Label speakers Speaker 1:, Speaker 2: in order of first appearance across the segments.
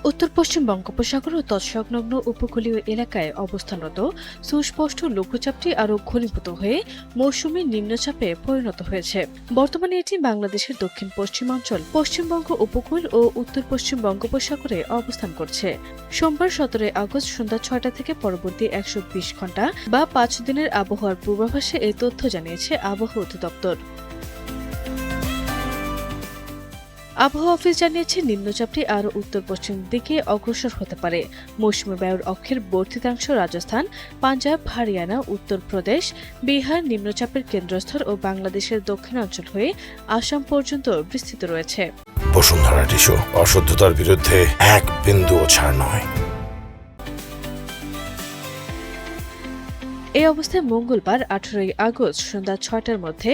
Speaker 1: উত্তর পশ্চিম বঙ্গোপসাগর ও তৎসংলগ্ন উপকূলীয় এলাকায় অবস্থানরত সুস্পষ্ট লঘুচাপটি আরও ঘনীভূত হয়ে মৌসুমী নিম্নচাপে পরিণত হয়েছে। বর্তমানে এটি বাংলাদেশের দক্ষিণ পশ্চিমাঞ্চল, পশ্চিমবঙ্গ উপকূল ও উত্তর পশ্চিম বঙ্গোপসাগরে অবস্থান করছে। সোমবার 17 আগস্ট সন্ধ্যা 6টা থেকে পরবর্তী 120 ঘণ্টা বা 5 দিনের আবহাওয়ার পূর্বাভাসে এই তথ্য জানিয়েছে আবহাওয়া অধিদপ্তর। আবহাওয়া অফিস জানিয়েছে, নিম্নচাপটি আরও উত্তর পশ্চিম দিকে অগ্রসর হতে পারে। মৌসুমী বায়ুর অক্ষের বর্ধিতাংশ রাজস্থান, পাঞ্জাব, হরিয়ানা, উত্তরপ্রদেশ, বিহার, নিম্নচাপের কেন্দ্রস্থল ও বাংলাদেশের দক্ষিণাঞ্চল হয়ে আসাম পর্যন্ত বিস্তৃত রয়েছে।
Speaker 2: বসুন্ধরা টিস্যু, অশুদ্ধতার বিরুদ্ধে এক বিন্দুও ছাড় নয়।
Speaker 1: এই অবস্থায় মঙ্গলবার 18 আগস্ট সন্ধ্যা 6টার মধ্যে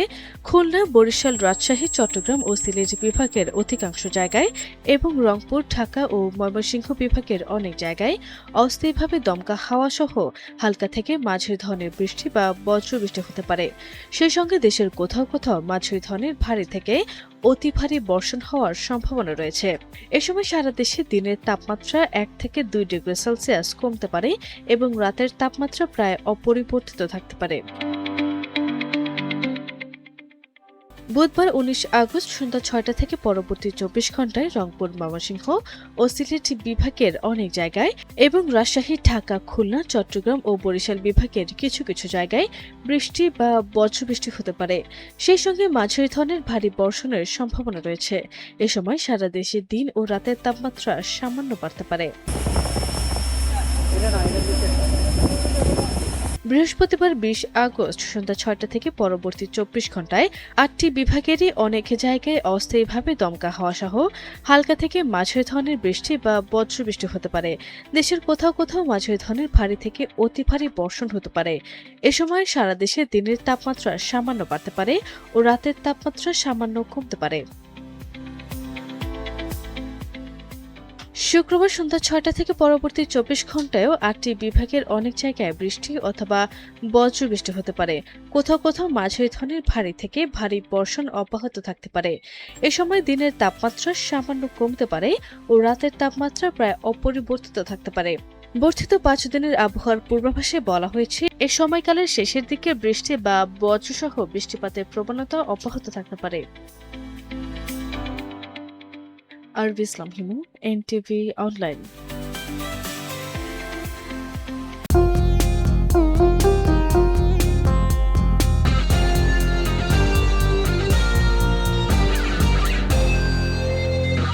Speaker 1: খুলনা, বরিশাল, রাজশাহী, চট্টগ্রাম ও সিলেট বিভাগের অধিকাংশ জায়গায় এবং রংপুর, ঢাকা ও ময়মনসিংহ বিভাগের অনেক জায়গায় অস্থায়ীভাবে দমকা হাওয়া সহ হালকা থেকে মাঝারি ধরনের বৃষ্টি বা বজ্রবৃষ্টি হতে পারে। সেই সঙ্গে দেশের কোথাও কোথাও মাঝারি ধরনের ভারী থেকে অতি ভারী বর্ষণ হওয়ার সম্ভাবনা রয়েছে। এ সময় সারা দেশে দিনের তাপমাত্রা 1 থেকে 2 ডিগ্রি সেলসিয়াস কমতে পারে এবং রাতের তাপমাত্রা প্রায় অপরিবর্তিত থাকতে পারে। বুধবার 19 আগস্ট সন্ধ্যা 6টা থেকে পরবর্তী 24 ঘণ্টায় রংপুর, ময়মনসিংহ ও সিলেট বিভাগের অনেক জায়গায় এবং রাজশাহী, ঢাকা, খুলনা, চট্টগ্রাম ও বরিশাল বিভাগের কিছু কিছু জায়গায় বৃষ্টি বা বজ্রবৃষ্টি হতে পারে। সেই সঙ্গে মাঝারি ধরনের ভারী বর্ষণের সম্ভাবনা রয়েছে। এ সময় সারা দেশে দিন ও রাতের তাপমাত্রা সামান্য বাড়তে পারে। বৃহস্পতিবার 20 আগস্ট সন্ধ্যা 6টা থেকে পরবর্তী 24 ঘণ্টায় 8টি বিভাগেরই অনেক জায়গায় অস্থায়ীভাবে দমকা হাওয়া সহ হালকা থেকে মাঝারি ধরনের বৃষ্টি বা বজ্রবৃষ্টি হতে পারে। দেশের কোথাও কোথাও মাঝারি ধরনের ভারী থেকে অতি ভারী বর্ষণ হতে পারে। এ সময় সারা দেশে দিনের তাপমাত্রা সামান্য বাড়তে পারে ও রাতের তাপমাত্রা সামান্য কমতে পারে। শুক্রবার সন্ধ্যা 6টা থেকে পরবর্তী 24 ঘণ্টায়ও 8টি বিভাগের অনেক জায়গায় বৃষ্টি অথবা বজ্রবৃষ্টি হতে পারে। কোথাও কোথাও মাঝারি ধরনের ভারী থেকে ভারী বর্ষণ অব্যাহত থাকতে পারে। এ সময় দিনের তাপমাত্রা সামান্য কমতে পারে ও রাতের তাপমাত্রা প্রায় অপরিবর্তিত থাকতে পারে। বর্ধিত 5 দিনের আবহাওয়ার পূর্বাভাসে বলা হয়েছে, এ সময়কালের শেষের দিকে বৃষ্টি বা বজ্রসহ বৃষ্টিপাতের প্রবণতা অব্যাহত থাকতে পারে। আরবি ইসলাম হিমু, এনটিভি অনলাইন।